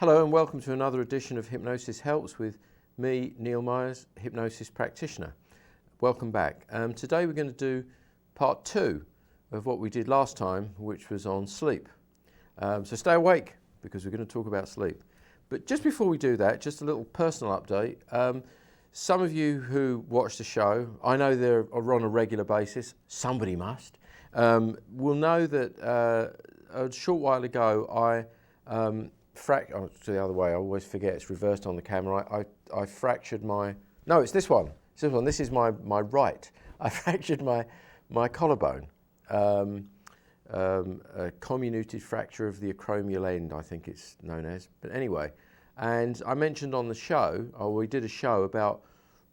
Hello and welcome to another edition of Hypnosis Helps with me, Neil Myers, Hypnosis Practitioner. Welcome back. Today we're going to do part 2 of what we did last time, which was on sleep. So stay awake because we're going to talk about sleep. But just before we do that, just a little personal update. Some of you who watch the show, I know they're on a regular basis, somebody must, will know that a short while ago I it's the other way, I always forget, it's reversed on the camera. I fractured my, no, it's this one. It's this one. This is my right. I fractured my collarbone. A comminuted fracture of the acromial end, I think it's known as. But anyway, and I mentioned on the show, or we did a show about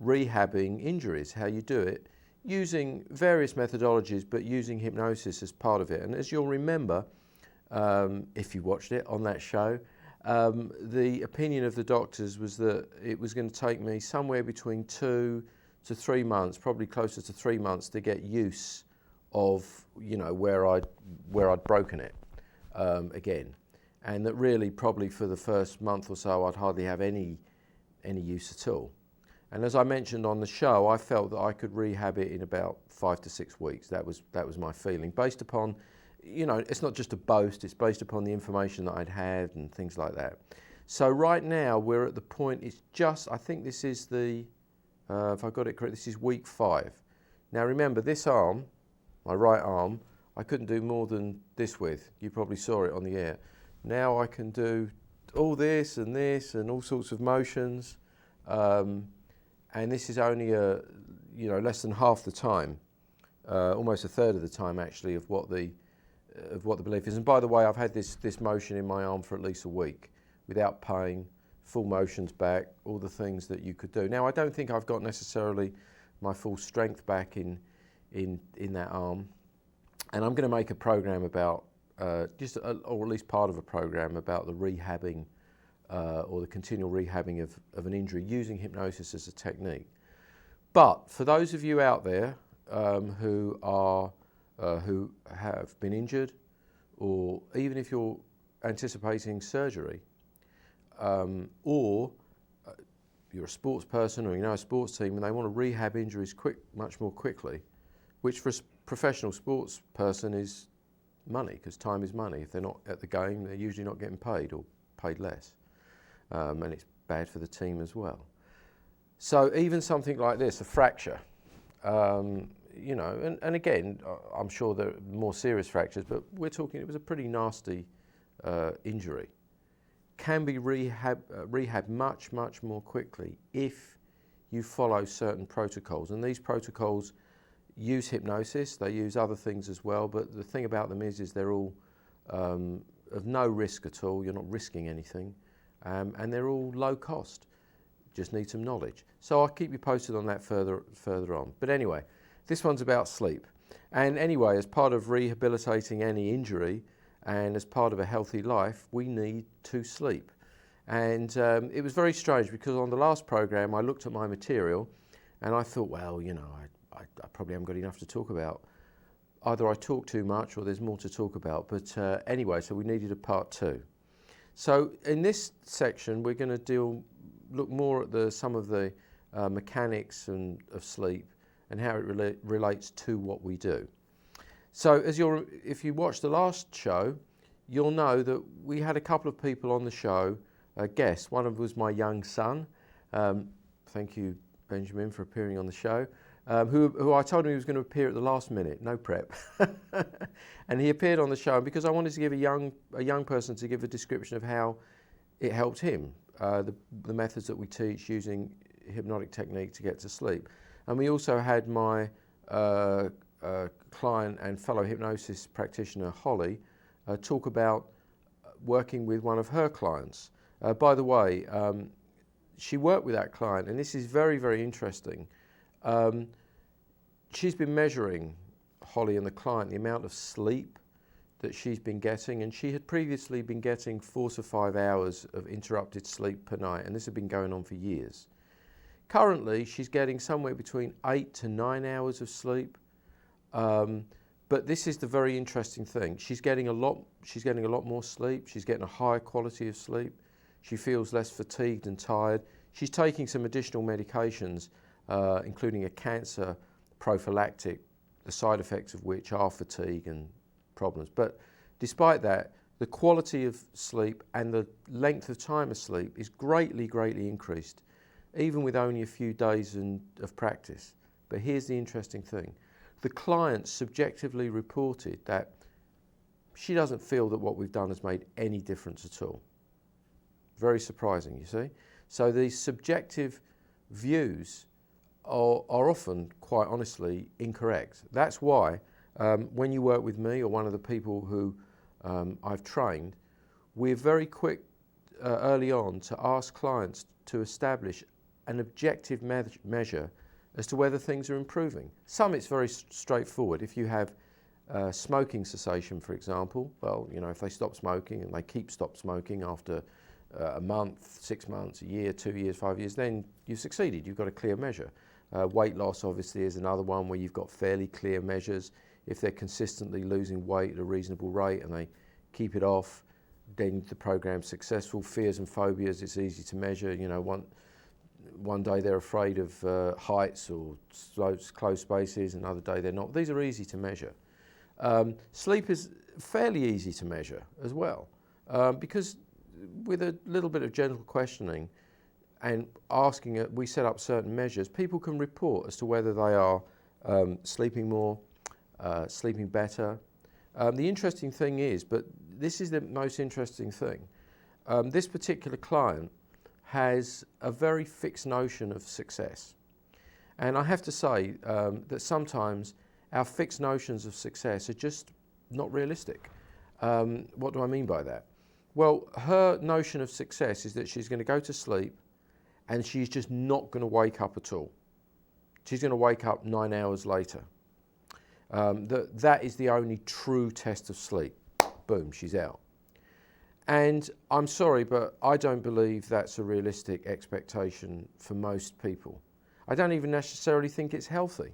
rehabbing injuries, how you do it, using various methodologies, but using hypnosis as part of it. And as you'll remember, if you watched it on that show, the opinion of the doctors was that it was going to take me somewhere between 2 to 3 months, probably closer to 3 months, to get use of, where I'd broken it again, and that really probably for the first month or so I'd hardly have any use at all. And as I mentioned on the show, I felt that I could rehab it in about 5 to 6 weeks. That was my feeling, based upon, it's not just a boast, it's based upon the information that I'd had and things like that. So right now we're at the point, I think this is if I got it correct, this is week 5. Now remember, this arm, my right arm, I couldn't do more than this with. You probably saw it on the air. Now I can do all this and all sorts of motions, and this is only less than half the time, almost a third of the time actually of what the belief is. And by the way, I've had this motion in my arm for at least a week without pain, full motions back, all the things that you could do. Now I don't think I've got necessarily my full strength back in that arm, and I'm going to make a program about or at least part of a program about the rehabbing or the continual rehabbing of an injury using hypnosis as a technique. But for those of you out there who have been injured, or even if you're anticipating surgery, or you're a sports person or a sports team and they want to rehab injuries much more quickly, which for a professional sports person is money, because time is money. If they're not at the game, they're usually not getting paid or paid less. And it's bad for the team as well. So even something like this, a fracture, and again, I'm sure there are more serious fractures, but we're talking, it was a pretty nasty injury, can be rehabbed much, much more quickly if you follow certain protocols. And these protocols use hypnosis, they use other things as well, but the thing about them is they're all of no risk at all. You're not risking anything, and they're all low cost. Just need some knowledge. So I'll keep you posted on that further on. But anyway, this one's about sleep. And anyway, as part of rehabilitating any injury and as part of a healthy life, we need to sleep. And it was very strange because on the last program I looked at my material and I thought, well, I probably haven't got enough to talk about. Either I talk too much or there's more to talk about. But anyway, so we needed a part 2. So in this section we're going to look more at some of the mechanics of sleep and how it relates to what we do. So if you watched the last show, you'll know that we had a couple of people on the show, guests. One of them was my young son. Thank you, Benjamin, for appearing on the show. Who I told him he was going to appear at the last minute, no prep. And he appeared on the show because I wanted to give a young person to give a description of how it helped him, the methods that we teach using hypnotic technique to get to sleep. And we also had my client and fellow hypnosis practitioner, Holly, talk about working with one of her clients. By the way, she worked with that client, and this is very, very interesting. She's been measuring, Holly and the client, the amount of sleep that she's been getting, and she had previously been getting 4 to 5 hours of interrupted sleep per night, and this had been going on for years. Currently, she's getting somewhere between 8 to 9 hours of sleep, but this is the very interesting thing. She's getting a lot more sleep. She's getting a higher quality of sleep. She feels less fatigued and tired. She's taking some additional medications, including a cancer prophylactic, the side effects of which are fatigue and problems. But despite that, the quality of sleep and the length of time of sleep is greatly, greatly increased, even with only a few days of practice. But here's the interesting thing. The client subjectively reported that she doesn't feel that what we've done has made any difference at all. Very surprising, you see. So these subjective views are often, quite honestly, incorrect. That's why when you work with me or one of the people who I've trained, we're very quick early on to ask clients to establish an objective measure as to whether things are improving. Some it's very straightforward. If you have smoking cessation, for example, well, you know, if they stop smoking and they stop smoking after a month, 6 months, a year, 2 years, 5 years, then you've succeeded. You've got a clear measure. Weight loss, obviously, is another one where you've got fairly clear measures. If they're consistently losing weight at a reasonable rate and they keep it off, then the program's successful. Fears and phobias, it's easy to measure. You know, one day they're afraid of heights or closed spaces, another day they're not. These are easy to measure. Sleep is fairly easy to measure as well, because with a little bit of gentle questioning and asking we set up certain measures, people can report as to whether they are sleeping more, sleeping better. The interesting thing is, but this is the most interesting thing, this particular client has a very fixed notion of success. And I have to say that sometimes our fixed notions of success are just not realistic. What do I mean by that? Well, her notion of success is that she's going to go to sleep and she's just not going to wake up at all. She's going to wake up 9 hours later. That is the only true test of sleep. Boom, she's out. And I'm sorry, but I don't believe that's a realistic expectation for most people. I don't even necessarily think it's healthy.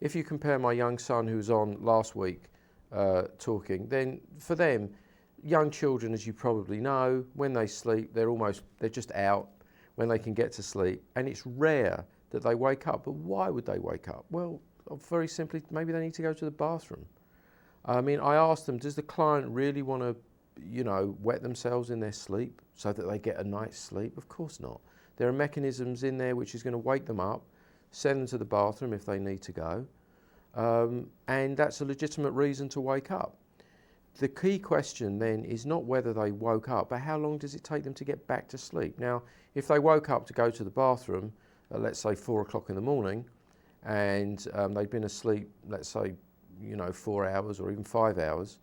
If you compare my young son who was on last week talking, then for them, young children, as you probably know, when they sleep, they're just out when they can get to sleep. And it's rare that they wake up. But why would they wake up? Well, very simply, maybe they need to go to the bathroom. I mean, I asked them, does the client really want to, you know, wet themselves in their sleep so that they get a night's sleep? Of course not. There are mechanisms in there which is going to wake them up, send them to the bathroom if they need to go, and that's a legitimate reason to wake up. The key question then is not whether they woke up, but how long does it take them to get back to sleep? Now, if they woke up to go to the bathroom at, let's say, 4 o'clock in the morning, and they'd been asleep, let's say, you know, 4 hours or even 5 hours,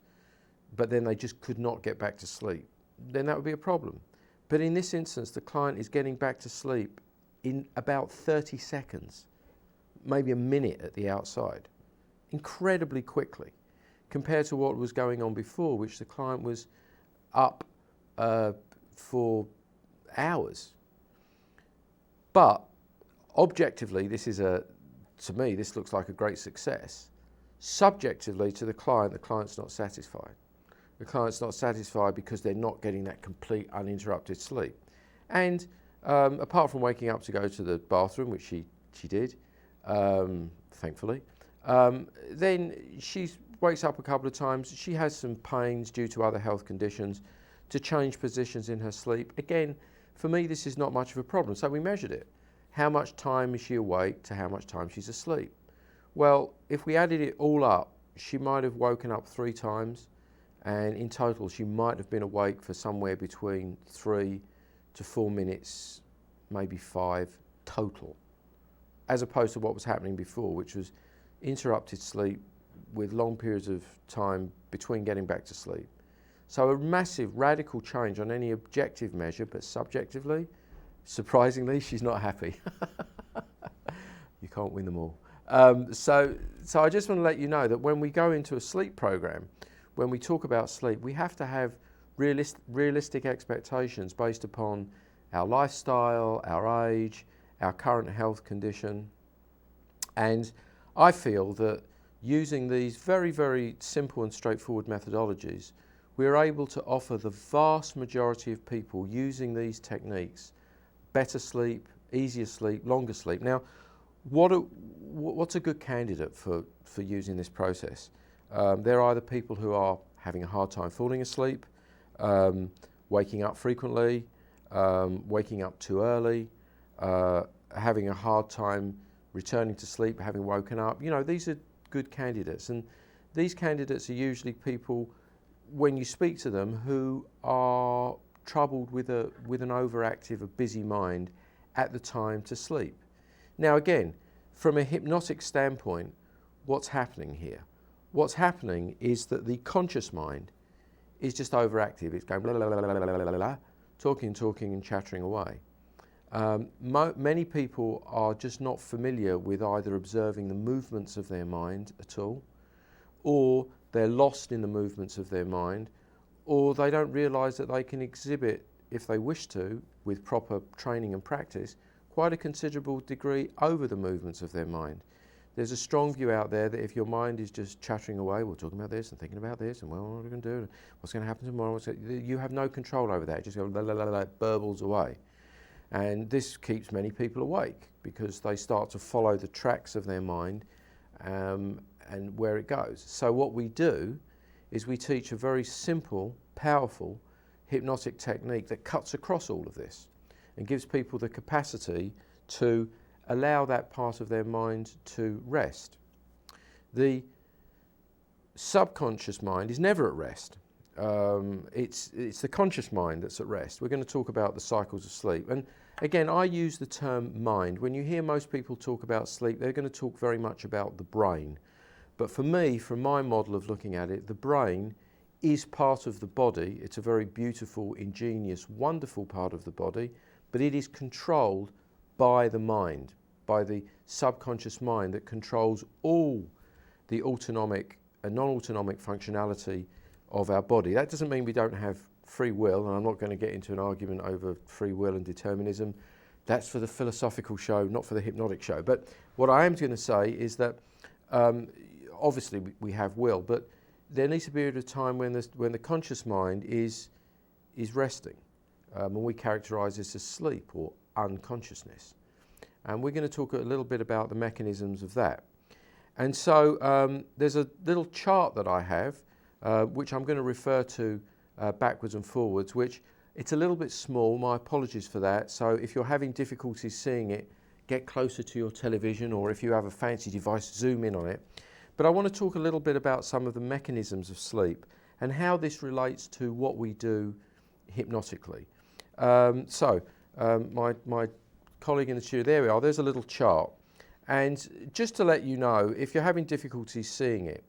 but then they just could not get back to sleep, then that would be a problem. But in this instance, the client is getting back to sleep in about 30 seconds, maybe a minute at the outside, incredibly quickly, compared to what was going on before, which the client was up for hours. But objectively, to me, this looks like a great success. Subjectively, to the client's not satisfied. The client's not satisfied because they're not getting that complete uninterrupted sleep. And apart from waking up to go to the bathroom, which she did, thankfully, then she wakes up a couple of times. She has some pains due to other health conditions to change positions in her sleep. Again, for me, this is not much of a problem. So we measured it. How much time is she awake to how much time she's asleep? Well, if we added it all up, she might have woken up 3 times, and in total she might have been awake for somewhere between 3 to 4 minutes, maybe 5 total, as opposed to what was happening before, which was interrupted sleep with long periods of time between getting back to sleep. So a massive radical change on any objective measure, but subjectively, surprisingly, she's not happy. You can't win them all. So I just want to let you know that when we go into a sleep program, when we talk about sleep, we have to have realistic expectations based upon our lifestyle, our age, our current health condition. And I feel that using these very, very simple and straightforward methodologies we're able to offer the vast majority of people using these techniques better sleep, easier sleep, longer sleep. Now, what's a good candidate for using this process? They're either people who are having a hard time falling asleep, waking up frequently, waking up too early, having a hard time returning to sleep, having woken up. You know, these are good candidates. And these candidates are usually people, when you speak to them, who are troubled with an overactive, a busy mind at the time to sleep. Now again, from a hypnotic standpoint, what's happening here? What's happening is that the conscious mind is just overactive. It's going blah, blah, blah, blah, blah, blah, blah, blah, talking and chattering away. Many people are just not familiar with either observing the movements of their mind at all, or they're lost in the movements of their mind, or they don't realise that they can exhibit, if they wish to, with proper training and practice, quite a considerable degree over the movements of their mind. There's a strong view out there that if your mind is just chattering away, we're talking about this and thinking about this, and well, what are we going to do? What's going to happen tomorrow? You have no control over that. It just goes, la, la, la, la, it burbles away. And this keeps many people awake because they start to follow the tracks of their mind and where it goes. So what we do is we teach a very simple, powerful hypnotic technique that cuts across all of this and gives people the capacity to allow that part of their mind to rest. The subconscious mind is never at rest. It's the conscious mind that's at rest. We're going to talk about the cycles of sleep. And again, I use the term mind. When you hear most people talk about sleep, they're going to talk very much about the brain. But for me, from my model of looking at it, the brain is part of the body. It's a very beautiful, ingenious, wonderful part of the body, but it is controlled by the mind, by the subconscious mind that controls all the autonomic and non-autonomic functionality of our body. That doesn't mean we don't have free will, and I'm not going to get into an argument over free will and determinism. That's for the philosophical show, not for the hypnotic show. But what I am going to say is that obviously we have will, but there needs to be a period of time when the conscious mind is resting, and we characterise this as sleep or unconsciousness. And we're going to talk a little bit about the mechanisms of that. And so there's a little chart that I have, which I'm going to refer to backwards and forwards, which it's a little bit small. My apologies for that. So if you're having difficulties seeing it, get closer to your television, or if you have a fancy device, zoom in on it. But I want to talk a little bit about some of the mechanisms of sleep and how this relates to what we do hypnotically. My colleague in the studio, there we are, there's a little chart. And just to let you know, if you're having difficulties seeing it,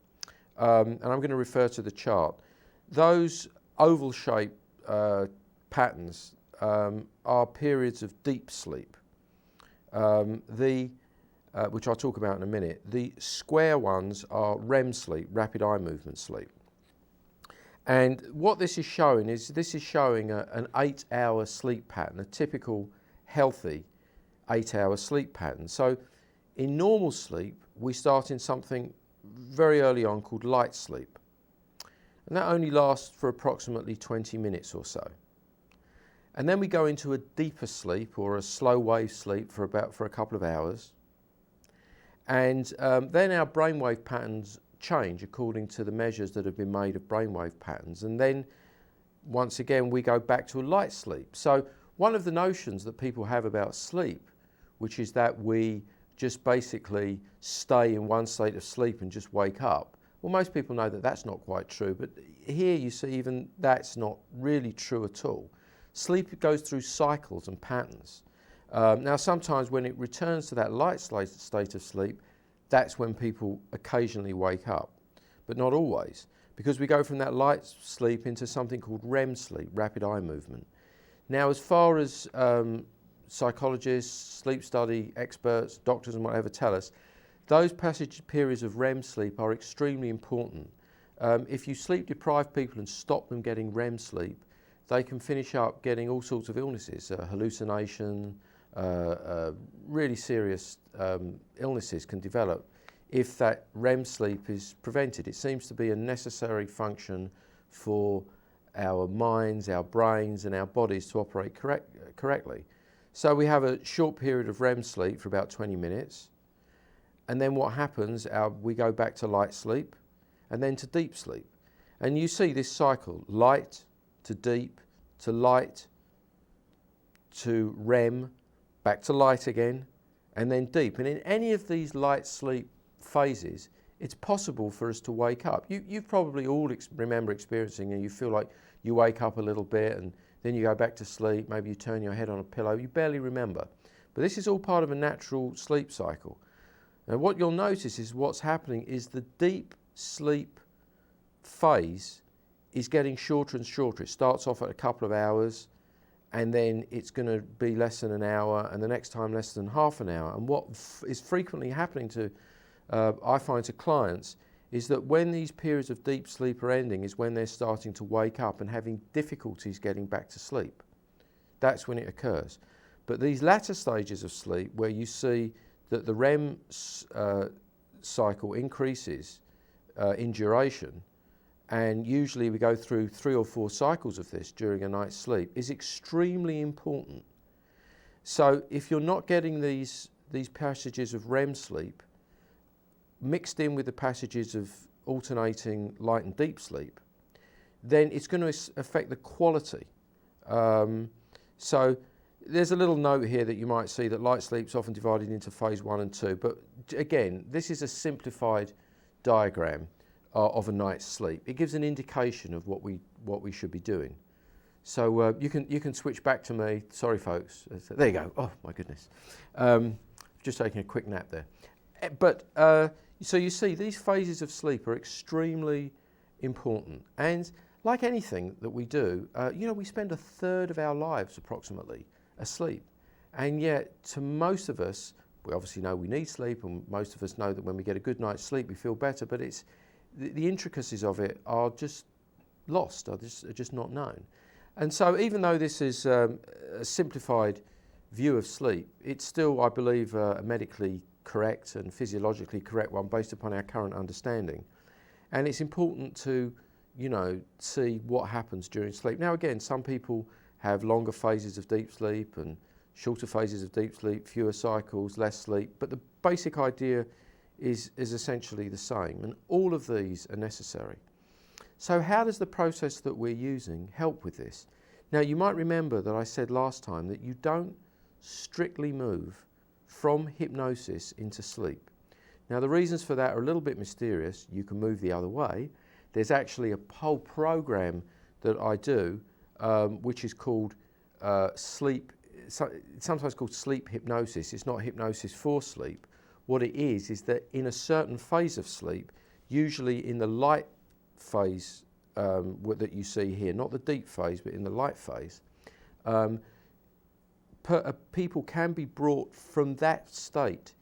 and I'm going to refer to the chart, those oval shaped patterns are periods of deep sleep, which I'll talk about in a minute. The square ones are REM sleep, rapid eye movement sleep. And what this is showing is an 8-hour sleep pattern, a typical healthy 8-hour sleep pattern. So in normal sleep, we start in something very early on called light sleep. And that only lasts for approximately 20 minutes or so. And then we go into a deeper sleep or a slow wave sleep for a couple of hours. And then our brainwave patterns change according to the measures that have been made of brainwave patterns. And then once again, we go back to a light sleep. So one of the notions that people have about sleep, which is that we just basically stay in one state of sleep and just wake up. Well, most people know that that's not quite true, but here you see even that's not really true at all. Sleep goes through cycles and patterns. Now, sometimes when it returns to that light state of sleep, that's when people occasionally wake up, but not always, because we go from that light sleep into something called REM sleep, rapid eye movement. Now, as far as psychologists, sleep study experts, doctors and whatever tell us, those periods of REM sleep are extremely important. If you sleep deprive people and stop them getting REM sleep, they can finish up getting all sorts of illnesses, hallucination, really serious illnesses can develop if that REM sleep is prevented. It seems to be a necessary function for our minds, our brains and our bodies to operate correctly. So we have a short period of REM sleep for about 20 minutes, and then what happens, we go back to light sleep and then to deep sleep. And you see this cycle, light to deep, to light, to REM, back to light again, and then deep. And in any of these light sleep phases, it's possible for us to wake up. You've probably all remember experiencing, and you feel like you wake up a little bit and then you go back to sleep, maybe you turn your head on a pillow, you barely remember. But this is all part of a natural sleep cycle. Now what you'll notice is what's happening is the deep sleep phase is getting shorter and shorter. It starts off at a couple of hours, and then it's going to be less than an hour, and the next time less than half an hour. And what is frequently happening to, I find, to clients, is that when these periods of deep sleep are ending is when they're starting to wake up and having difficulties getting back to sleep. That's when it occurs. But these latter stages of sleep, where you see that the REM cycle increases in duration, and usually we go through 3 or 4 cycles of this during a night's sleep, is extremely important. So if you're not getting these passages of REM sleep mixed in with the passages of alternating light and deep sleep, then it's going to affect the quality. So there's a little note here that you might see that light sleep's often divided into phase 1 and 2, but again, this is a simplified diagram of a night's sleep. It gives an indication of what we should be doing. So you can switch back to me. Sorry, folks. There you go. Oh my goodness. Just taking a quick nap there. But so you see, these phases of sleep are extremely important. And like anything that we do, we spend a third of our lives approximately asleep. And yet, to most of us, we obviously know we need sleep, and most of us know that when we get a good night's sleep, we feel better. But it's the intricacies of it are just lost, are just not known. And so even though this is a simplified view of sleep, it's still, I believe, a medically correct and physiologically correct one based upon our current understanding. And it's important to, see what happens during sleep. Now again, some people have longer phases of deep sleep and shorter phases of deep sleep, fewer cycles, less sleep, but the basic idea is essentially the same, and all of these are necessary. So how does the process that we're using help with this? Now you might remember that I said last time that you don't strictly move from hypnosis into sleep. Now the reasons for that are a little bit mysterious. You can move the other way. There's actually a whole program that I do which is called sleep, it's sometimes called sleep hypnosis. It's not hypnosis for sleep. What it is that in a certain phase of sleep, usually in the light phase that you see here, not the deep phase, but in the light phase, people can be brought from that state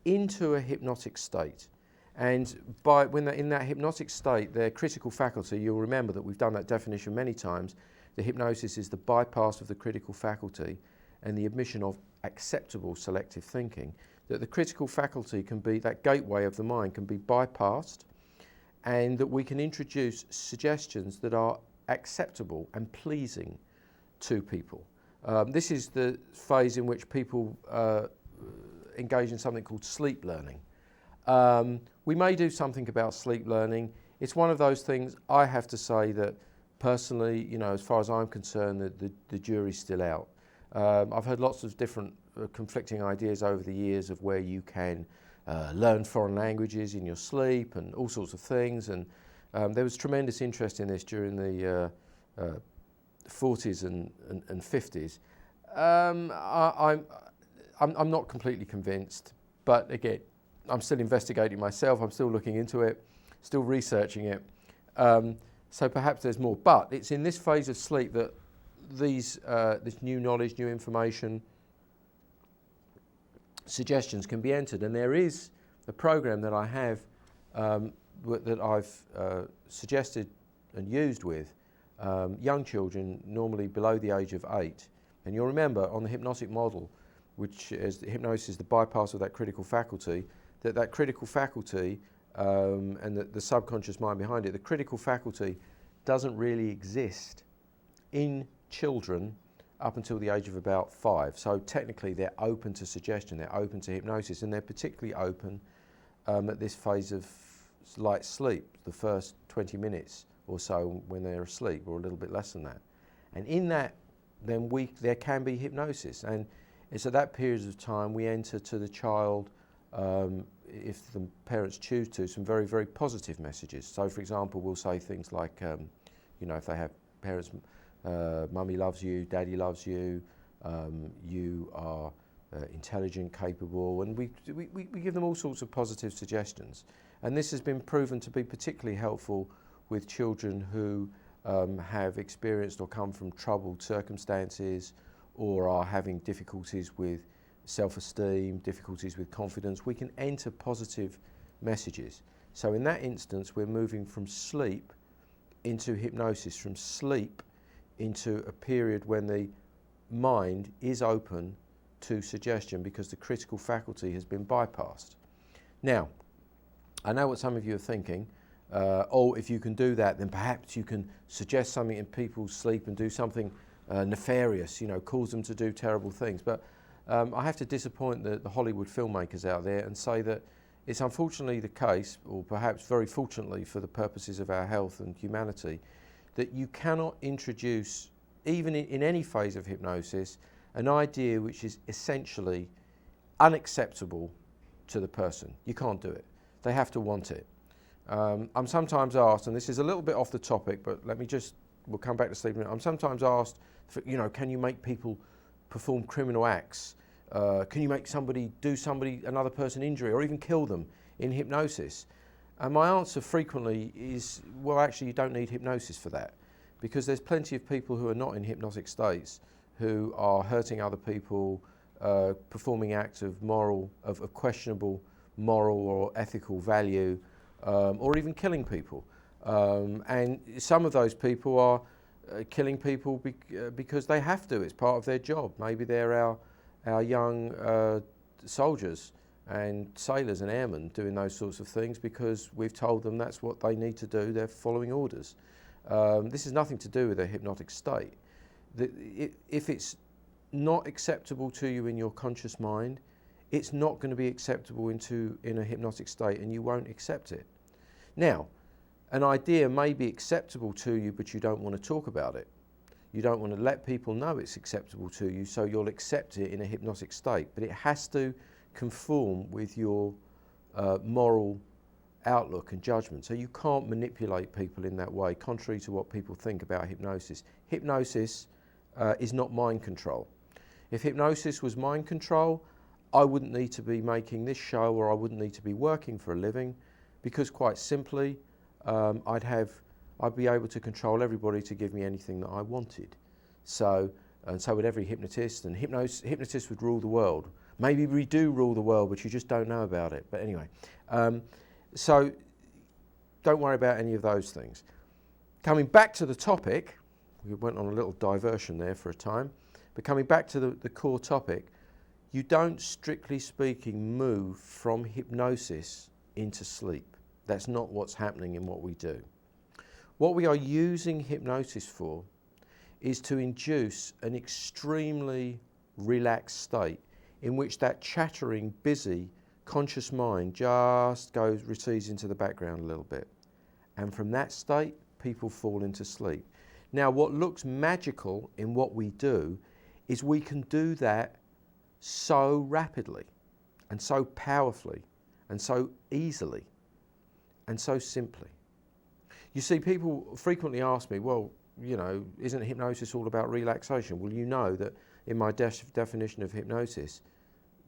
into a hypnotic state. And when they're in that hypnotic state, their critical faculty, you'll remember that we've done that definition many times, the hypnosis is the bypass of the critical faculty and the admission of acceptable selective thinking, that the critical faculty can be, that gateway of the mind can be bypassed, and that we can introduce suggestions that are acceptable and pleasing to people. This is the phase in which people engage in something called sleep learning. We may do something about sleep learning. It's one of those things, I have to say, that personally, as far as I'm concerned, the jury's still out. I've heard lots of different conflicting ideas over the years of where you can learn foreign languages in your sleep and all sorts of things, and there was tremendous interest in this during the 40s and 50s. I'm not completely convinced, but again, I'm still investigating myself, I'm still looking into it, still researching it, so perhaps there's more. But it's in this phase of sleep that this new knowledge, new information, suggestions can be entered, and there is a program that I have that I've suggested and used with young children, normally below the age of 8. And you'll remember on the hypnotic model, which is hypnosis, the bypass of that critical faculty, that critical faculty and the subconscious mind behind it, the critical faculty doesn't really exist in children up until the age of about 5. So technically they're open to suggestion, they're open to hypnosis, and they're particularly open at this phase of light sleep, the first 20 minutes or so when they're asleep, or a little bit less than that. And in that, then there can be hypnosis, and it's at that period of time we enter to the child, if the parents choose to, some very, very positive messages. So for example, we'll say things like, if they have parents, mummy loves you, daddy loves you, you are intelligent, capable, and we give them all sorts of positive suggestions. And this has been proven to be particularly helpful with children who have experienced or come from troubled circumstances, or are having difficulties with self-esteem, difficulties with confidence. We can enter positive messages. So in that instance, we're moving from sleep into hypnosis, from sleep into a period when the mind is open to suggestion because the critical faculty has been bypassed. Now, I know what some of you are thinking. If you can do that, then perhaps you can suggest something in people's sleep and do something nefarious, cause them to do terrible things. But I have to disappoint the Hollywood filmmakers out there and say that it's unfortunately the case, or perhaps very fortunately for the purposes of our health and humanity, that you cannot introduce, even in any phase of hypnosis, an idea which is essentially unacceptable to the person. You can't do it. They have to want it. I'm sometimes asked, and this is a little bit off the topic, but we'll come back to sleep in a minute. I'm sometimes asked, can you make people perform criminal acts? Can you make another person injury, or even kill them in hypnosis? And my answer frequently is, well, actually you don't need hypnosis for that, because there's plenty of people who are not in hypnotic states who are hurting other people, performing acts of questionable moral or ethical value, or even killing people. And some of those people are killing people because they have to. It's part of their job. Maybe they're our young soldiers and sailors and airmen doing those sorts of things because we've told them that's what they need to do. They're following orders. This has nothing to do with a hypnotic state. If it's not acceptable to you in your conscious mind, it's not going to be acceptable in a hypnotic state, and you won't accept it. Now, an idea may be acceptable to you, but you don't want to talk about it. You don't want to let people know it's acceptable to you, so you'll accept it in a hypnotic state. But it has to conform with your moral outlook and judgment. So you can't manipulate people in that way, contrary to what people think about hypnosis. Hypnosis is not mind control. If hypnosis was mind control, I wouldn't need to be making this show, or I wouldn't need to be working for a living, because quite simply, I'd be able to control everybody to give me anything that I wanted. So would every hypnotist, and hypnotists would rule the world. Maybe we do rule the world, but you just don't know about it. But anyway, so don't worry about any of those things. Coming back to the topic, we went on a little diversion there for a time, but coming back to the core topic, you don't, strictly speaking, move from hypnosis into sleep. That's not what's happening in what we do. What we are using hypnosis for is to induce an extremely relaxed state in which that chattering, busy, conscious mind just recedes into the background a little bit. And from that state, people fall into sleep. Now, what looks magical in what we do is we can do that so rapidly and so powerfully and so easily and so simply. You see, people frequently ask me, well, isn't hypnosis all about relaxation? Well, you know that in my definition of hypnosis,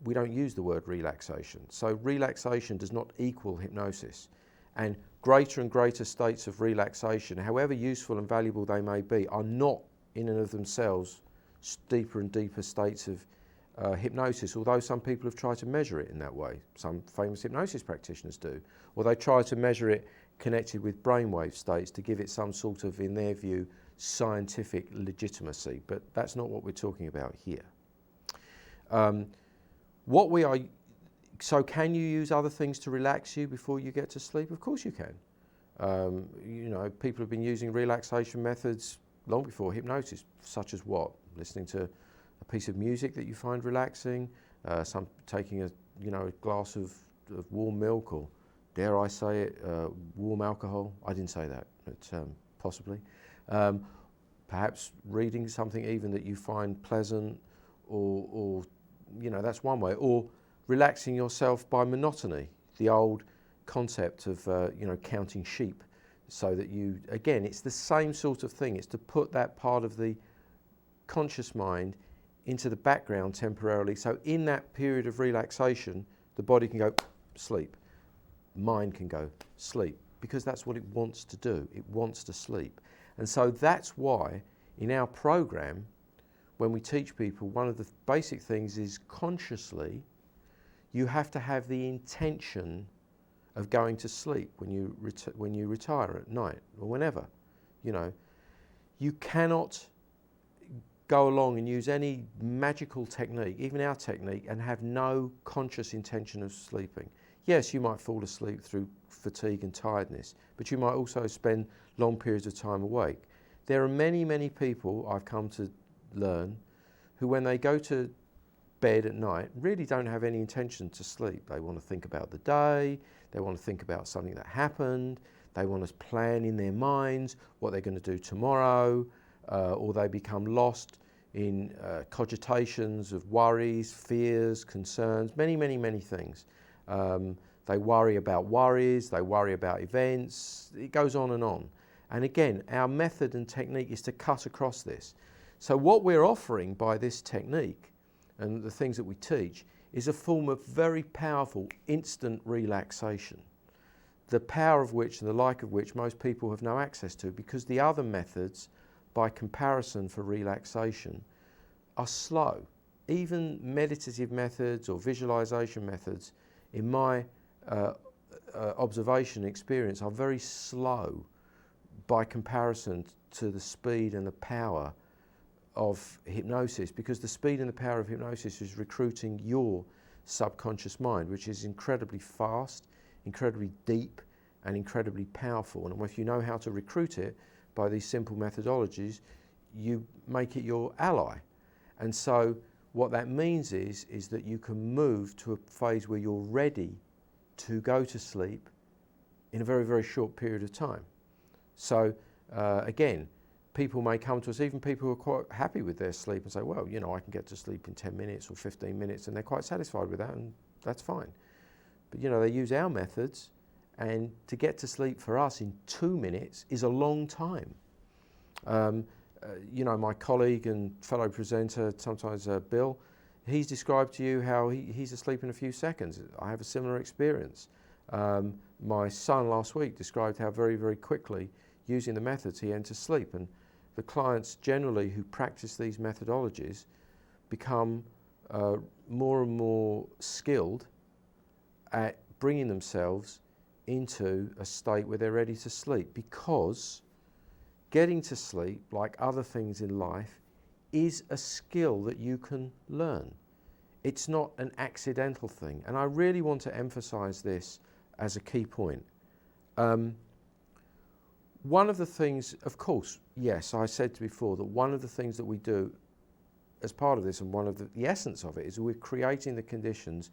we don't use the word relaxation. So relaxation does not equal hypnosis. And greater and greater states of relaxation, however useful and valuable they may be, are not in and of themselves deeper and deeper states of hypnosis, although some people have tried to measure it in that way. Some famous hypnosis practitioners do. Or they try to measure it connected with brainwave states to give it some sort of, in their view, scientific legitimacy. But that's not what we're talking about here. So can you use other things to relax you before you get to sleep? Of course you can. You know, people have been using relaxation methods long before hypnosis, such as what? Listening to a piece of music that you find relaxing, some taking a glass of warm milk, or dare I say it, warm alcohol. I didn't say that, but possibly. Perhaps reading something even that you find pleasant, or that's one way. Or relaxing yourself by monotony, the old concept of counting sheep, so that you, again, it's the same sort of thing. It's to put that part of the conscious mind into the background temporarily, so in that period of relaxation the body can go sleep, mind can go sleep, because that's what it wants to do. It wants to sleep. And so that's why in our program, when we teach people, one of the basic things is consciously you have to have the intention of going to sleep when you retire at night, or whenever. You cannot go along and use any magical technique, even our technique, and have no conscious intention of sleeping. Yes, you might fall asleep through fatigue and tiredness, but you might also spend long periods of time awake. There are many, many people I've come to learn who, when they go to bed at night, really don't have any intention to sleep. They want to think about the day, they want to think about something that happened, they want to plan in their minds what they're going to do tomorrow, or they become lost in cogitations of worries, fears, concerns, many, many, many things. They worry about worries, they worry about events, it goes on and on. And again, our method and technique is to cut across this. So what we're offering by this technique and the things that we teach is a form of very powerful instant relaxation, the power of which and the like of which most people have no access to, because the other methods, by comparison for relaxation, are slow. Even meditative methods or visualization methods, in my observation and experience, are very slow by comparison to the speed and the power of hypnosis, because the speed and the power of hypnosis is recruiting your subconscious mind, which is incredibly fast, incredibly deep, and incredibly powerful. And if you know how to recruit it by these simple methodologies, you make it your ally. And so what that means is that you can move to a phase where you're ready to go to sleep in a very, very short period of time. So again, people may come to us, even people who are quite happy with their sleep, and say, well, I can get to sleep in 10 minutes or 15 minutes, and they're quite satisfied with that, and that's fine. But they use our methods, and to get to sleep for us in 2 minutes is a long time. My colleague and fellow presenter, sometimes Bill, he's described to you how he's asleep in a few seconds. I have a similar experience. My son last week described how very, very quickly, using the methods, he enters sleep. And the clients generally who practice these methodologies become more and more skilled at bringing themselves into a state where they're ready to sleep, because getting to sleep, like other things in life, is a skill that you can learn. It's not an accidental thing. And I really want to emphasize this as a key point. One of the things, of course, yes, I said before that one of the things that we do as part of this, and one of the essence of it, is we're creating the conditions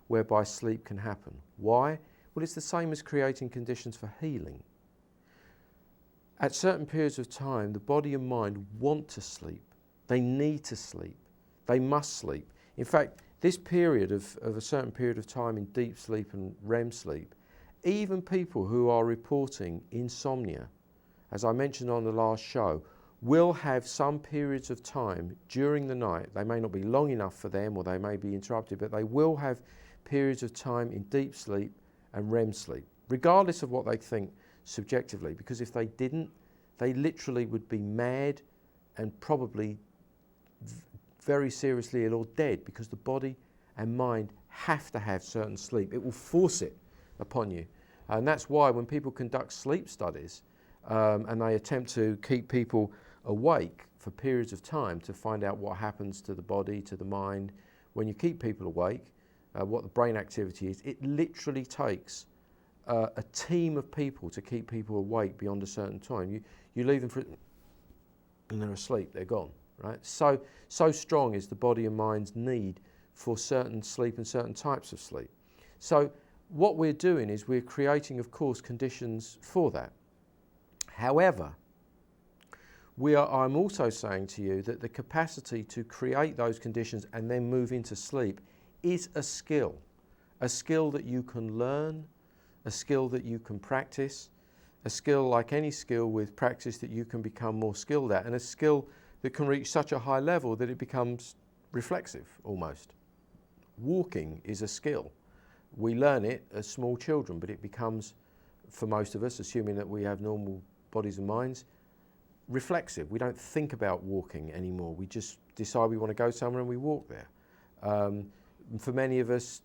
whereby sleep can happen. Why? Well, it's the same as creating conditions for healing. At certain periods of time, the body and mind want to sleep. They need to sleep. They must sleep. In fact, this period of a certain period of time in deep sleep and REM sleep, even people who are reporting insomnia, as I mentioned on the last show, will have some periods of time during the night. They may not be long enough for them, or they may be interrupted, but they will have periods of time in deep sleep and REM sleep, regardless of what they think subjectively, because if they didn't, they literally would be mad and probably very seriously ill or dead, because the body and mind have to have certain sleep. It will force it upon you. And that's why when people conduct sleep studies and they attempt to keep people awake for periods of time to find out what happens to the body, to the mind, when you keep people awake, what the brain activity is, it literally takes a team of people to keep people awake beyond a certain time. You leave them and they're asleep, they're gone, right? So strong is the body and mind's need for certain sleep and certain types of sleep. So what we're doing is we're creating, of course, conditions for that. However, I'm also saying to you that the capacity to create those conditions and then move into sleep is a skill that you can learn, a skill that you can practice, a skill like any skill with practice that you can become more skilled at, and a skill that can reach such a high level that it becomes reflexive almost. Walking is a skill. We learn it as small children, but it becomes, for most of us, assuming that we have normal bodies and minds, reflexive. We don't think about walking anymore. We just decide we want to go somewhere and we walk there. For many of us,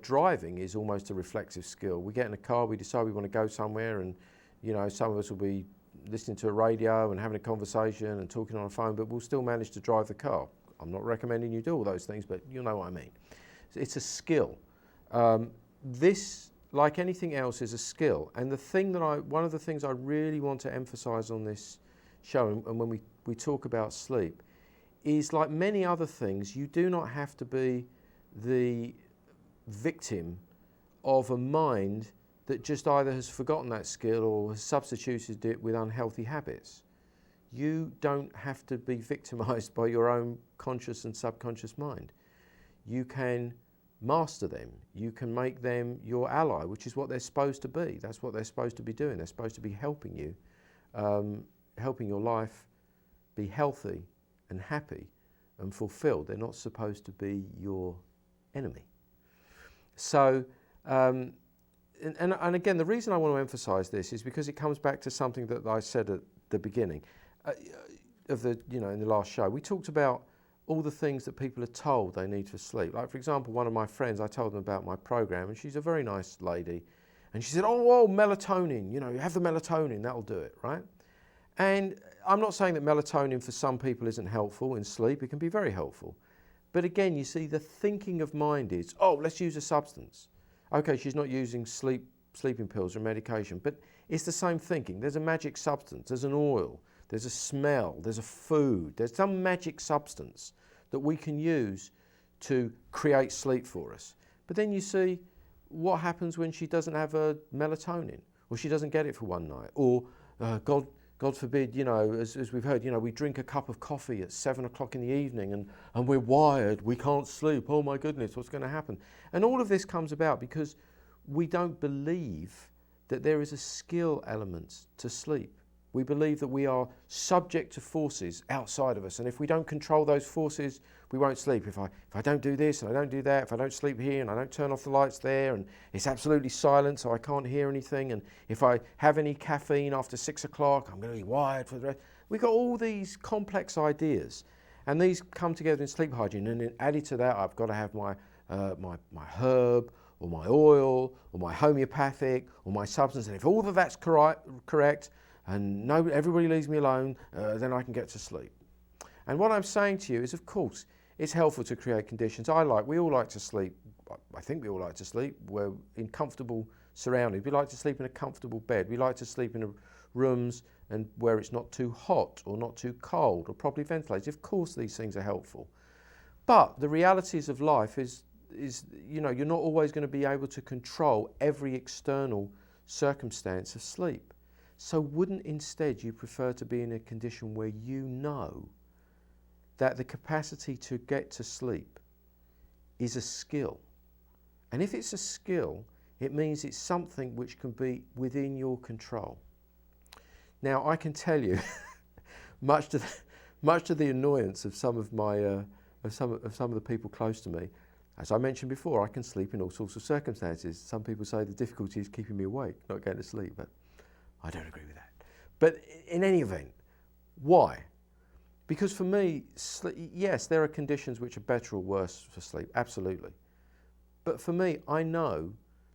driving is almost a reflexive skill. We get in a car, we decide we want to go somewhere, and some of us will be listening to a radio and having a conversation and talking on a phone, but we'll still manage to drive the car. I'm not recommending you do all those things, but you know what I mean. It's a skill. This, like anything else, is a skill. And one of the things I really want to emphasize on this show, and when we talk about sleep, is like many other things, you do not have to be the victim of a mind that just either has forgotten that skill or has substituted it with unhealthy habits. You don't have to be victimized by your own conscious and subconscious mind. You can master them. You can make them your ally, which is what they're supposed to be. That's what they're supposed to be doing. They're supposed to be helping you, helping your life be healthy and happy and fulfilled. They're not supposed to be your enemy. So, and again, the reason I want to emphasize this is because it comes back to something that I said at the beginning of in the last show. We talked about all the things that people are told they need for sleep. Like, for example, one of my friends, I told them about my program, and she's a very nice lady, and she said, oh, melatonin, you have the melatonin, that'll do it, right? And I'm not saying that melatonin for some people isn't helpful in sleep. It can be very helpful. But again, you see, the thinking of mind is, let's use a substance. Okay, she's not using sleeping pills or medication, but it's the same thinking. There's a magic substance, there's an oil, there's a smell, there's a food, there's some magic substance that we can use to create sleep for us. But then you see what happens when she doesn't have a melatonin, or she doesn't get it for one night, or God forbid, as we've heard, we drink a cup of coffee at 7 o'clock in the evening and we're wired, we can't sleep, oh my goodness, what's going to happen? And all of this comes about because we don't believe that there is a skill element to sleep. We believe that we are subject to forces outside of us, and if we don't control those forces, we won't sleep. If I don't do this and I don't do that, if I don't sleep here and I don't turn off the lights there, and it's absolutely silent so I can't hear anything, and if I have any caffeine after 6 o'clock, I'm going to be wired for the rest. We've got all these complex ideas, and these come together in sleep hygiene, and then added to that, I've got to have my herb, or my oil, or my homeopathic, or my substance, and if all of that's correct, and everybody leaves me alone, then I can get to sleep. And what I'm saying to you is, of course, it's helpful to create conditions. We all like to sleep. I think we all like to sleep. We're in comfortable surroundings. We like to sleep in a comfortable bed. We like to sleep in rooms and where it's not too hot or not too cold or properly ventilated. Of course, these things are helpful. But the realities of life is you're not always going to be able to control every external circumstance of sleep. So wouldn't instead you prefer to be in a condition where you know that the capacity to get to sleep is a skill? And if it's a skill, it means it's something which can be within your control. Now, I can tell you, much to the annoyance of some of the people close to me, as I mentioned before, I can sleep in all sorts of circumstances. Some people say the difficulty is keeping me awake, not going to sleep, but I don't agree with that. But in any event, why? Because for me, yes, there are conditions which are better or worse for sleep, absolutely. But for me, I know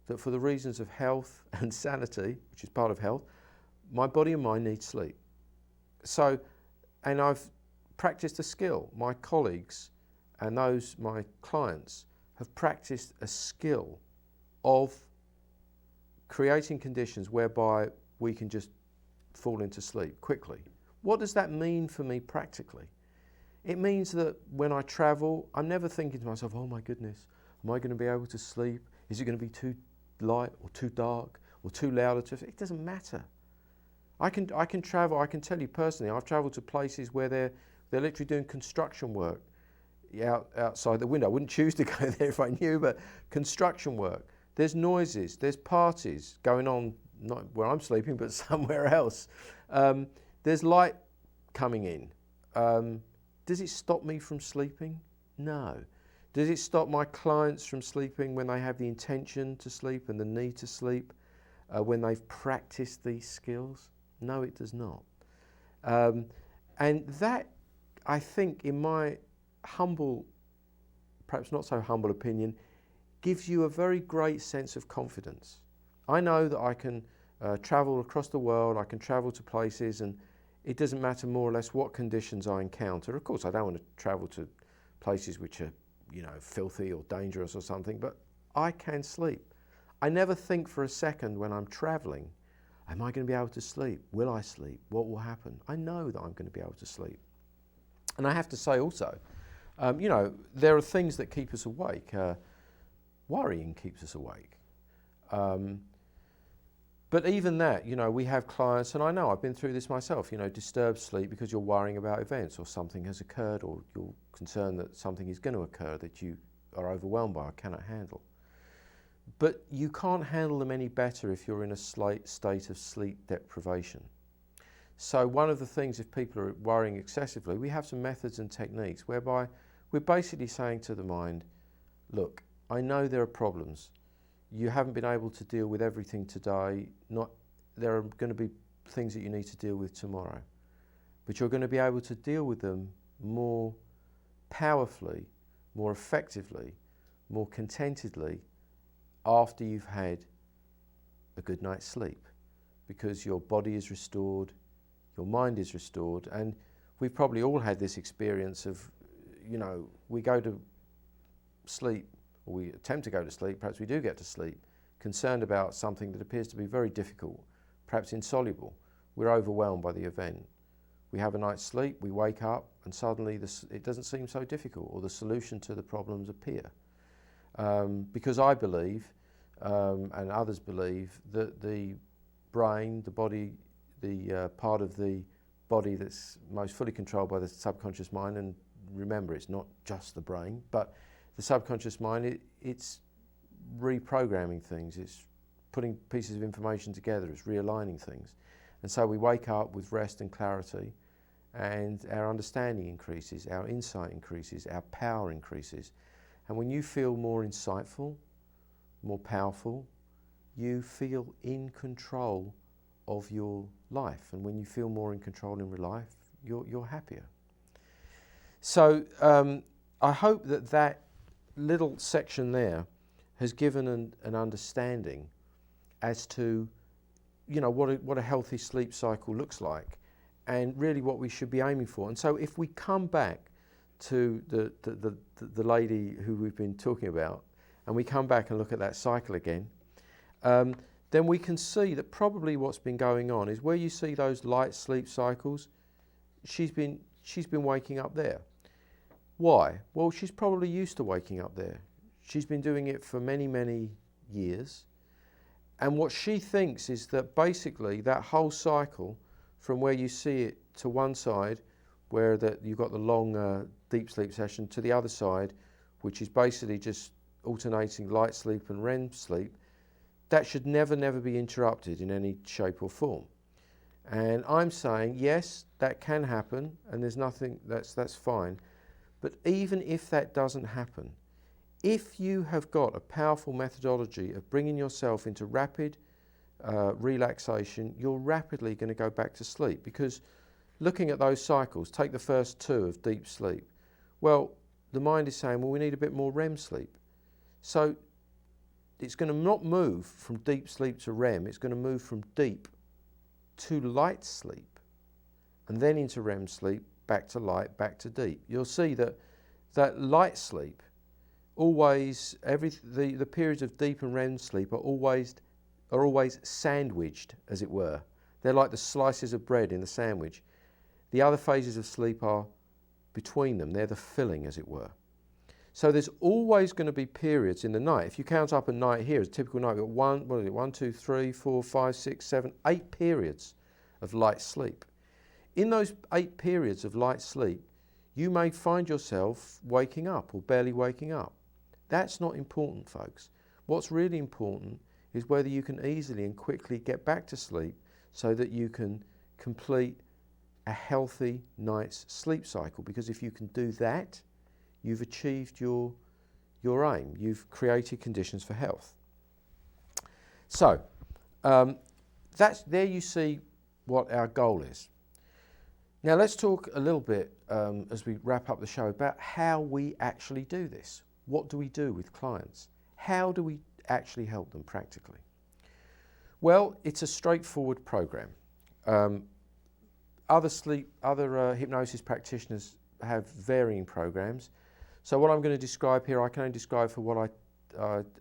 that for the reasons of health and sanity, which is part of health, my body and mind need sleep. So, and I've practiced a skill. My colleagues and my clients have practiced a skill of creating conditions whereby we can just fall into sleep quickly. What does that mean for me practically? It means that when I travel, I'm never thinking to myself, oh my goodness, am I going to be able to sleep? Is it going to be too light or too dark or too loud? It doesn't matter. I can travel. I can tell you personally, I've travelled to places where they're literally doing construction work outside the window. I wouldn't choose to go there if I knew, but construction work. There's noises. There's parties going on, not where I'm sleeping, but somewhere else. There's light coming in. Does it stop me from sleeping? No. Does it stop my clients from sleeping when they have the intention to sleep and the need to sleep, when they've practiced these skills? No, it does not. And that, I think, in my humble, perhaps not so humble opinion, gives you a very great sense of confidence. I know that I can travel across the world, I can travel to places, and it doesn't matter more or less what conditions I encounter. Of course, I don't want to travel to places which are, filthy or dangerous or something, but I can sleep. I never think for a second when I'm traveling, am I going to be able to sleep? Will I sleep? What will happen? I know that I'm going to be able to sleep. And I have to say also, there are things that keep us awake. Worrying keeps us awake. But even that, we have clients, and I know I've been through this myself, disturbed sleep because you're worrying about events or something has occurred, or you're concerned that something is going to occur that you are overwhelmed by or cannot handle. But you can't handle them any better if you're in a state of sleep deprivation. So one of the things, if people are worrying excessively, we have some methods and techniques whereby we're basically saying to the mind, look, I know there are problems. You haven't been able to deal with everything today. There are going to be things that you need to deal with tomorrow. But you're going to be able to deal with them more powerfully, more effectively, more contentedly after you've had a good night's sleep, because your body is restored, your mind is restored. And we've probably all had this experience of, we go to sleep, or we attempt to go to sleep, perhaps we do get to sleep, concerned about something that appears to be very difficult, perhaps insoluble. We're overwhelmed by the event. We have a night's sleep, we wake up, and suddenly it doesn't seem so difficult, or the solution to the problems appear. Because I believe, and others believe, that the brain, the body, the part of the body that's most fully controlled by the subconscious mind, and remember, it's not just the brain, but the subconscious mind, it's reprogramming things, it's putting pieces of information together, it's realigning things. And so we wake up with rest and clarity, and our understanding increases, our insight increases, our power increases. And when you feel more insightful, more powerful, you feel in control of your life. And when you feel more in control in your life, you're happier. So I hope that little section there has given an understanding as to what a healthy sleep cycle looks like, and really what we should be aiming for. And so if we come back to the lady who we've been talking about, and we come back and look at that cycle again, then we can see that probably what's been going on is where you see those light sleep cycles, she's been waking up there. Why? Well, she's probably used to waking up there. She's been doing it for many, many years. And what she thinks is that basically that whole cycle, from where you see it to one side, where you've got the long deep sleep session, to the other side, which is basically just alternating light sleep and REM sleep, that should never be interrupted in any shape or form. And I'm saying, yes, that can happen, and there's nothing, that's fine. But even if that doesn't happen, if you have got a powerful methodology of bringing yourself into rapid relaxation, you're rapidly going to go back to sleep. Because looking at those cycles, take the first two of deep sleep. Well, the mind is saying, well, we need a bit more REM sleep. So it's going to not move from deep sleep to REM, it's going to move from deep to light sleep, and then into REM sleep, back to light, back to deep. You'll see that light sleep, always, the periods of deep and REM sleep are always are always sandwiched, as it were. They're like the slices of bread in the sandwich. The other phases of sleep are between them. They're the filling, as it were. So there's always going to be periods in the night. If you count up a night here, a typical night, we've got 1, 2, 3, 4, 5, 6, 7, 8 periods of light sleep. In those 8 periods of light sleep, you may find yourself waking up or barely waking up. That's not important, folks. What's really important is whether you can easily and quickly get back to sleep so that you can complete a healthy night's sleep cycle. Because if you can do that, you've achieved your aim. You've created conditions for health. So, there you see what our goal is. Now let's talk a little bit, as we wrap up the show, about how we actually do this. What do we do with clients? How do we actually help them practically? Well, it's a straightforward program. Other hypnosis practitioners have varying programs. So what I'm going to describe here, I can only describe for what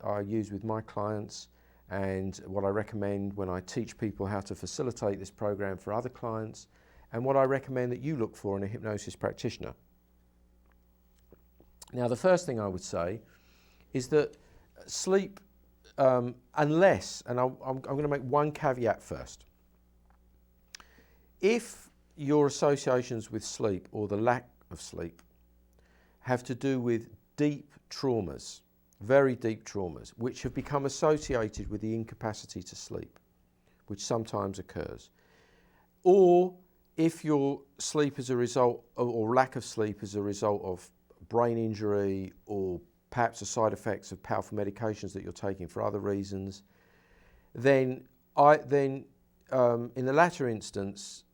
I use with my clients and what I recommend when I teach people how to facilitate this program for other clients, and what I recommend that you look for in a hypnosis practitioner. Now, the first thing I would say is that sleep, unless, and I'm going to make one caveat first. If your associations with sleep or the lack of sleep have to do with deep traumas, very deep traumas, which have become associated with the incapacity to sleep, which sometimes occurs, or if your sleep is a result, or lack of sleep is a result of brain injury or perhaps a side effects of powerful medications that you're taking for other reasons, then in the latter instance,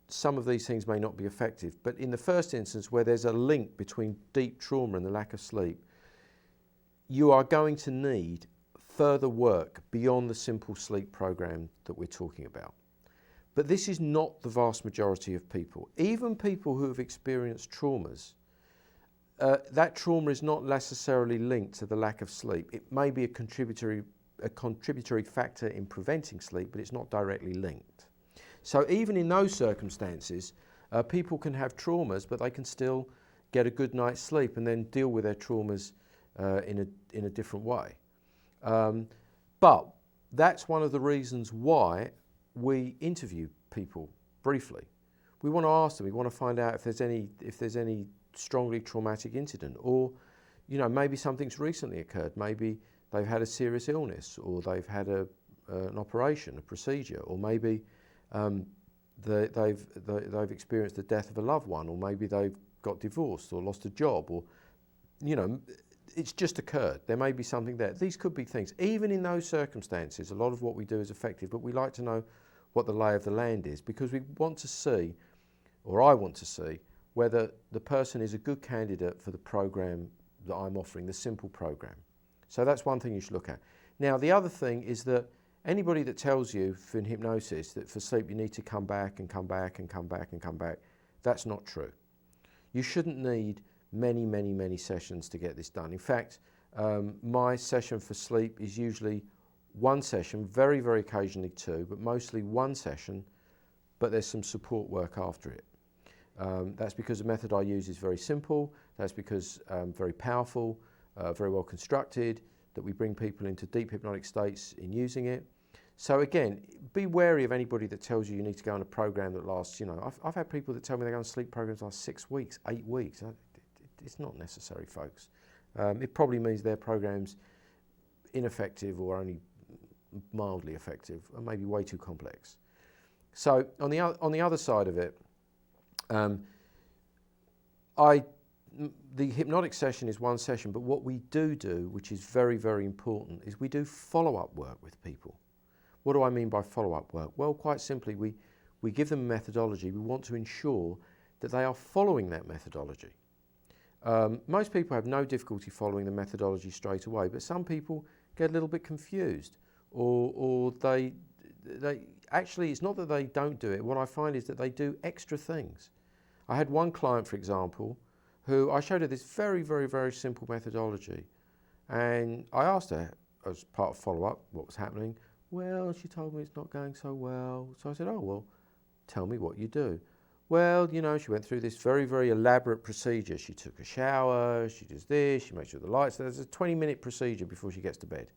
some of these things may not be effective. But in the first instance, where there's a link between deep trauma and the lack of sleep, you are going to need further work beyond the simple sleep program that we're talking about. But this is not the vast majority of people. Even people who have experienced traumas, that trauma is not necessarily linked to the lack of sleep. It may be a contributory factor in preventing sleep, but it's not directly linked. So even in those circumstances, people can have traumas, but they can still get a good night's sleep and then deal with their traumas in a different way. But that's one of the reasons why we interview people briefly. We want to ask them, we want to find out if there's any strongly traumatic incident, or maybe something's recently occurred. Maybe they've had a serious illness, or they've had an operation, a procedure, or maybe they've experienced the death of a loved one, or maybe they've got divorced or lost a job, or it's just occurred. There may be something there. These could be things. Even in those circumstances, a lot of what we do is effective, but we like to know what the lay of the land is, because we want to see, or I want to see, whether the person is a good candidate for the program that I'm offering, the simple program. So that's one thing you should look at. Now, the other thing is that anybody that tells you for hypnosis that for sleep you need to come back and come back and come back and come back, that's not true. You shouldn't need many, many, many sessions to get this done. In fact, my session for sleep is usually one session, very, very occasionally two, but mostly one session, but there's some support work after it. That's because the method I use is very simple. That's because very powerful, very well constructed, that we bring people into deep hypnotic states in using it. So again, be wary of anybody that tells you need to go on a program that lasts, I've had people that tell me they go on sleep programs that last 6 weeks, 8 weeks. It's not necessary, folks. It probably means their program's ineffective or only mildly effective, or maybe way too complex. So on the other side of it, the hypnotic session is one session, but what we do, which is very, very important, is we do follow-up work with people. What do I mean by follow-up work? Well, quite simply, we give them a methodology. We want to ensure that they are following that methodology. Most people have no difficulty following the methodology straight away, but some people get a little bit confused, or they actually, it's not that they don't do it. What I find is that they do extra things. I had one client, for example, who I showed her this very, very, very simple methodology, and I asked her, as part of follow-up, what was happening? Well, she told me it's not going so well. So I said, oh, well, tell me what you do. Well, you know, she went through this very, very elaborate procedure. She took a shower, she does this, she makes sure the lights, there's a 20-minute procedure before she gets to bed.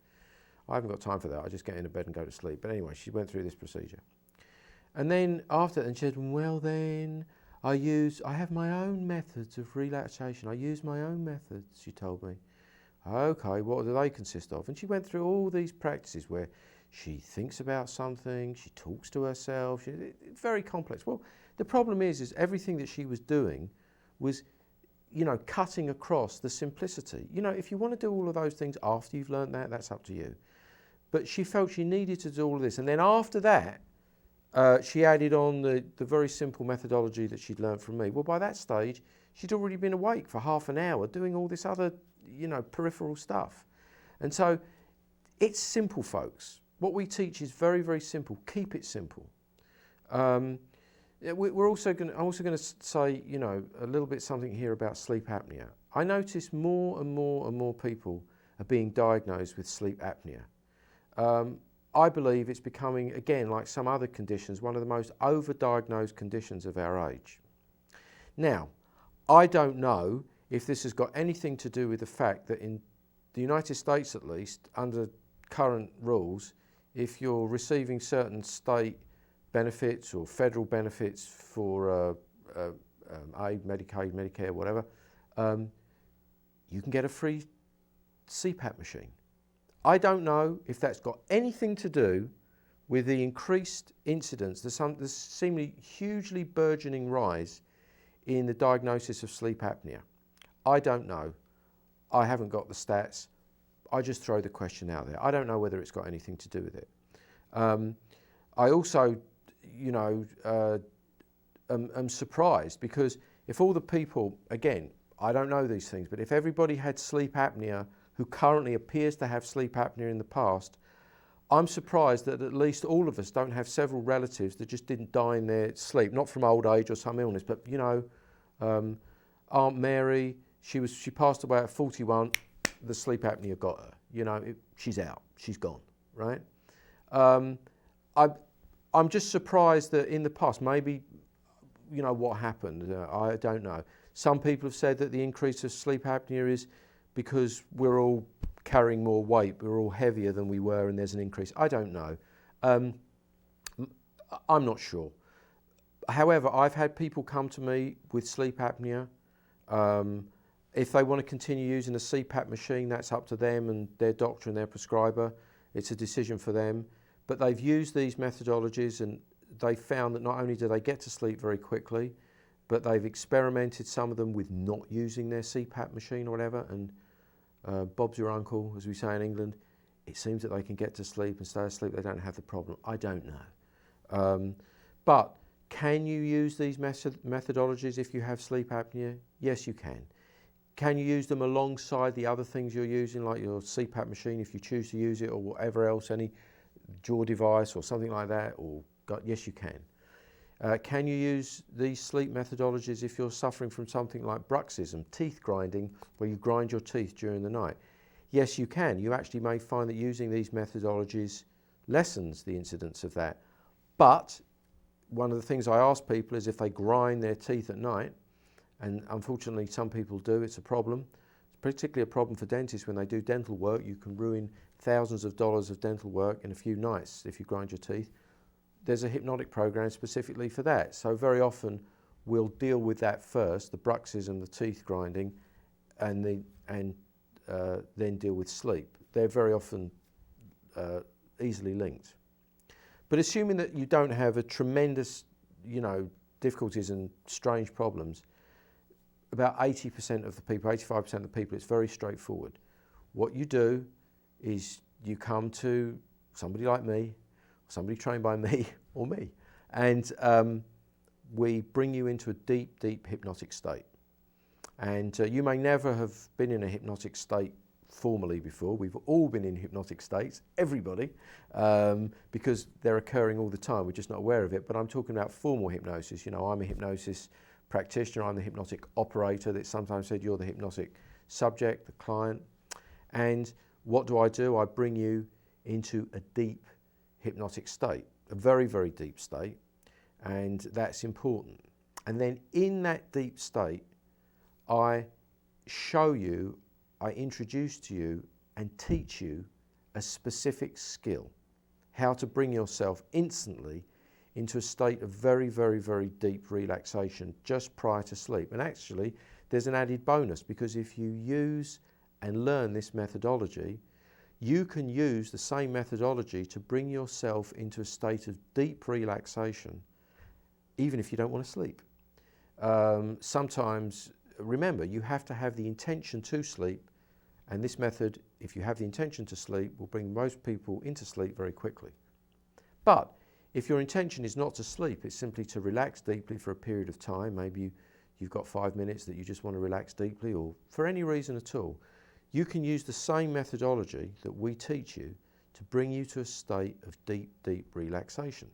I haven't got time for that. I just get into bed and go to sleep. But anyway, she went through this procedure. And then after, and she said, well then, I have my own methods of relaxation. I use my own methods, she told me. Okay, what do they consist of? And she went through all these practices where she thinks about something, she talks to herself, it's very complex. Well, the problem is everything that she was doing was, you know, cutting across the simplicity. You know, if you want to do all of those things after you've learned that, that's up to you. But she felt she needed to do all of this. And then after that, she added on the very simple methodology that she'd learned from me. Well, by that stage, she'd already been awake for half an hour doing all this other, you know, peripheral stuff. And so it's simple, folks. What we teach is very, very simple. Keep it simple. I'm also going to say, you know, a little bit something here about sleep apnea. I notice more and more and more people are being diagnosed with sleep apnea. I believe it's becoming, again, like some other conditions, one of the most overdiagnosed conditions of our age. Now, I don't know if this has got anything to do with the fact that in the United States, at least, under current rules, if you're receiving certain state benefits or federal benefits for aid, Medicaid, Medicare, whatever, you can get a free CPAP machine. I don't know if that's got anything to do with the increased incidence, the seemingly hugely burgeoning rise in the diagnosis of sleep apnea. I don't know. I haven't got the stats. I just throw the question out there. I don't know whether it's got anything to do with it. I also, you know, am surprised because if all the people, again, I don't know these things, but if everybody had sleep apnea who currently appears to have sleep apnea in the past, I'm surprised that at least all of us don't have several relatives that just didn't die in their sleep, not from old age or some illness, but, you know, Aunt Mary, she passed away at 41, the sleep apnea got her. You know, she's out, she's gone, right? I'm just surprised that in the past, maybe, you know, what happened, I don't know. Some people have said that the increase of sleep apnea is because we're all carrying more weight, we're all heavier than we were and there's an increase. I don't know. I'm not sure. However, I've had people come to me with sleep apnea. If they want to continue using a CPAP machine, that's up to them and their doctor and their prescriber. It's a decision for them. But they've used these methodologies and they found that not only do they get to sleep very quickly, but they've experimented some of them with not using their CPAP machine or whatever, and Bob's your uncle, as we say in England. It seems that they can get to sleep and stay asleep. They don't have the problem. I don't know. But can you use these methodologies if you have sleep apnea? Yes, you can. Can you use them alongside the other things you're using, like your CPAP machine, if you choose to use it, or whatever else, any jaw device or something like that? Yes, you can. Can you use these sleep methodologies if you're suffering from something like bruxism, teeth grinding, where you grind your teeth during the night? Yes, you can. You actually may find that using these methodologies lessens the incidence of that. But one of the things I ask people is if they grind their teeth at night, and unfortunately some people do, it's a problem. It's particularly a problem for dentists when they do dental work. You can ruin thousands of dollars of dental work in a few nights if you grind your teeth. There's a hypnotic program specifically for that. So very often we'll deal with that first, the bruxism, the teeth grinding, and then deal with sleep. They're very often easily linked. But assuming that you don't have a tremendous, you know, difficulties and strange problems, about 80% of the people, 85% of the people, it's very straightforward. What you do is you come to somebody like me, somebody trained by me or me, and we bring you into a deep, deep hypnotic state. And you may never have been in a hypnotic state formally before. We've all been in hypnotic states, everybody, because they're occurring all the time. We're just not aware of it. But I'm talking about formal hypnosis. You know, I'm a hypnosis practitioner. I'm the hypnotic operator. That's sometimes said you're the hypnotic subject, the client. And what do? I bring you into a deep hypnotic state, a very, very deep state, and that's important. And then in that deep state, I show you, I introduce to you and teach you a specific skill, how to bring yourself instantly into a state of very, very, very deep relaxation just prior to sleep. And actually, there's an added bonus, because if you use and learn this methodology, you can use the same methodology to bring yourself into a state of deep relaxation, even if you don't want to sleep. Sometimes, remember, you have to have the intention to sleep, and this method, if you have the intention to sleep, will bring most people into sleep very quickly. But if your intention is not to sleep, it's simply to relax deeply for a period of time, maybe you've got 5 minutes that you just want to relax deeply, or for any reason at all, you can use the same methodology that we teach you to bring you to a state of deep, deep relaxation.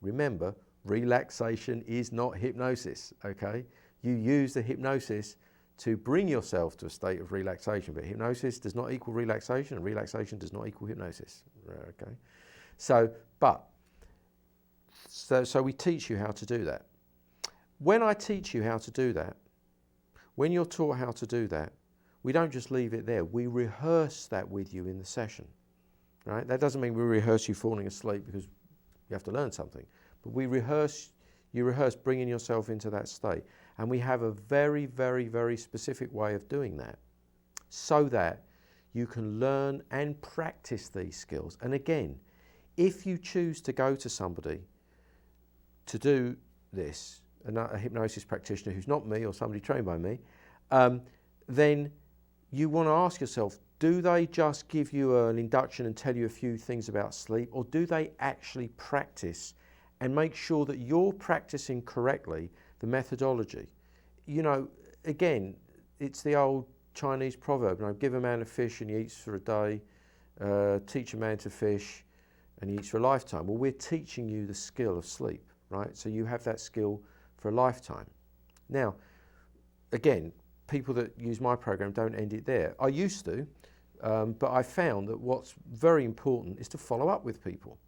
Remember, relaxation is not hypnosis, okay? You use the hypnosis to bring yourself to a state of relaxation, but hypnosis does not equal relaxation, and relaxation does not equal hypnosis, okay? So we teach you how to do that. When I teach you how to do that, when you're taught how to do that, we don't just leave it there. We rehearse that with you in the session, right? That doesn't mean we rehearse you falling asleep because you have to learn something, but you rehearse bringing yourself into that state. And we have a very, very, very specific way of doing that so that you can learn and practice these skills. And again, if you choose to go to somebody to do this, a hypnosis practitioner who's not me or somebody trained by me, then you want to ask yourself, do they just give you an induction and tell you a few things about sleep, or do they actually practice and make sure that you're practicing correctly the methodology? You know, again, it's the old Chinese proverb, you know, give a man a fish and he eats for a day, teach a man to fish and he eats for a lifetime. Well, we're teaching you the skill of sleep, right? So you have that skill for a lifetime. Now, again, people that use my program don't end it there. I used to, but I found that what's very important is to follow up with people.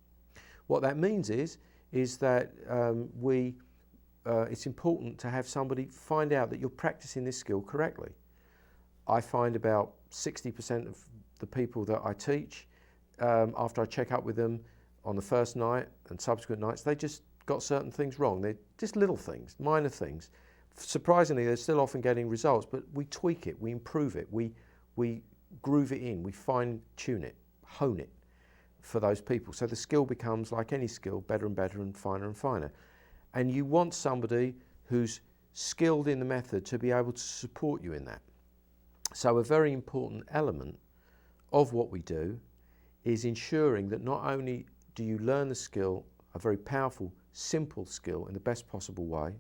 What that means is that it's important to have somebody find out that you're practicing this skill correctly. I find about 60% of the people that I teach, after I check up with them on the first night and subsequent nights, they just got certain things wrong. They're just little things, minor things. Surprisingly, they're still often getting results, but we tweak it, we improve it, we groove it in, we fine tune it, hone it for those people. So the skill becomes, like any skill, better and better and finer. And you want somebody who's skilled in the method to be able to support you in that. So a very important element of what we do is ensuring that not only do you learn the skill, a very powerful, simple skill in the best possible way,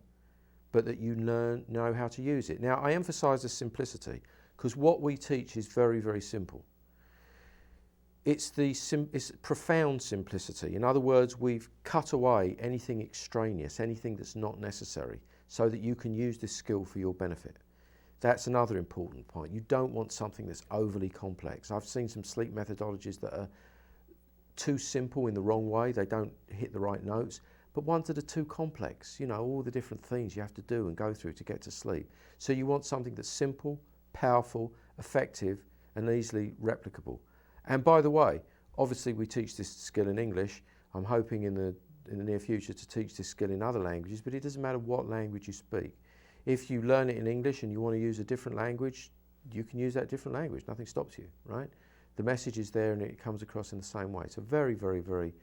but that you know how to use it. Now, I emphasize the simplicity because what we teach is very, very simple. It's profound simplicity. In other words, we've cut away anything extraneous, anything that's not necessary, so that you can use this skill for your benefit. That's another important point. You don't want something that's overly complex. I've seen some sleep methodologies that are too simple in the wrong way. They don't hit the right notes. But ones that are too complex, you know, all the different things you have to do and go through to get to sleep. So you want something that's simple, powerful, effective, and easily replicable. And by the way, obviously we teach this skill in English. I'm hoping in the near future to teach this skill in other languages, but it doesn't matter what language you speak. If you learn it in English and you want to use a different language, you can use that different language. Nothing stops you, right? The message is there and it comes across in the same way. It's a very, very, very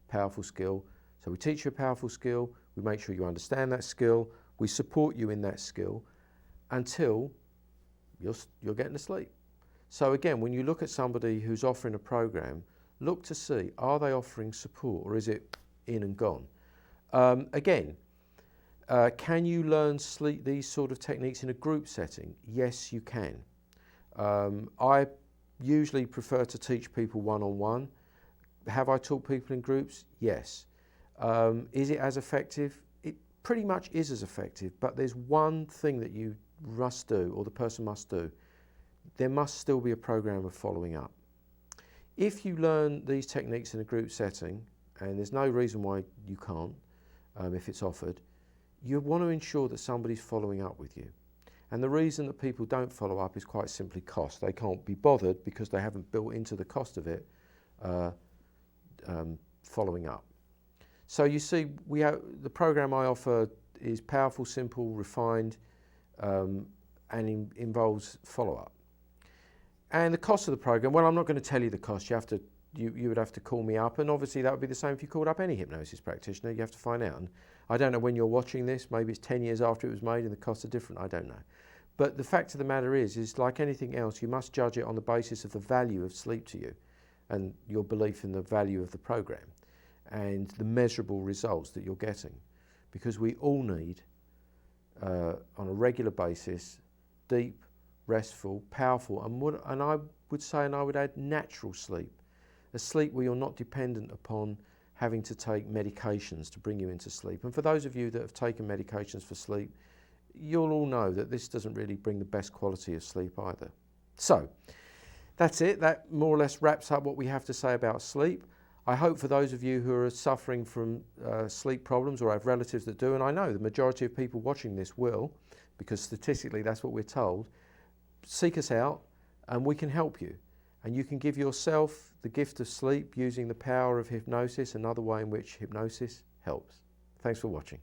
powerful skill. So we teach you a powerful skill, we make sure you understand that skill, we support you in that skill until you're getting to sleep. So again, when you look at somebody who's offering a program, look to see, are they offering support or is it in and gone? Can you learn these sort of techniques in a group setting? Yes, you can. I usually prefer to teach people one-on-one. Have I taught people in groups? Yes. Is it as effective? It pretty much is as effective, but there's one thing that you must do, or the person must do. There must still be a program of following up. If you learn these techniques in a group setting, and there's no reason why you can't if it's offered, you want to ensure that somebody's following up with you. And the reason that people don't follow up is quite simply cost. They can't be bothered because they haven't built into the cost of it following up. So you see, the program I offer is powerful, simple, refined, and involves follow-up. And the cost of the program, well, I'm not going to tell you the cost. You would have to call me up, and obviously that would be the same if you called up any hypnosis practitioner. You have to find out. And I don't know when you're watching this. Maybe it's 10 years after it was made and the costs are different. I don't know. But the fact of the matter is like anything else, you must judge it on the basis of the value of sleep to you and your belief in the value of the program and the measurable results that you're getting. Because we all need, on a regular basis, deep, restful, powerful, and I would say, and I would add, natural sleep. A sleep where you're not dependent upon having to take medications to bring you into sleep. And for those of you that have taken medications for sleep, you'll all know that this doesn't really bring the best quality of sleep either. So, that's it. That more or less wraps up what we have to say about sleep. I hope for those of you who are suffering from sleep problems or have relatives that do, and I know the majority of people watching this will, because statistically that's what we're told, seek us out and we can help you. And you can give yourself the gift of sleep using the power of hypnosis, another way in which hypnosis helps. Thanks for watching.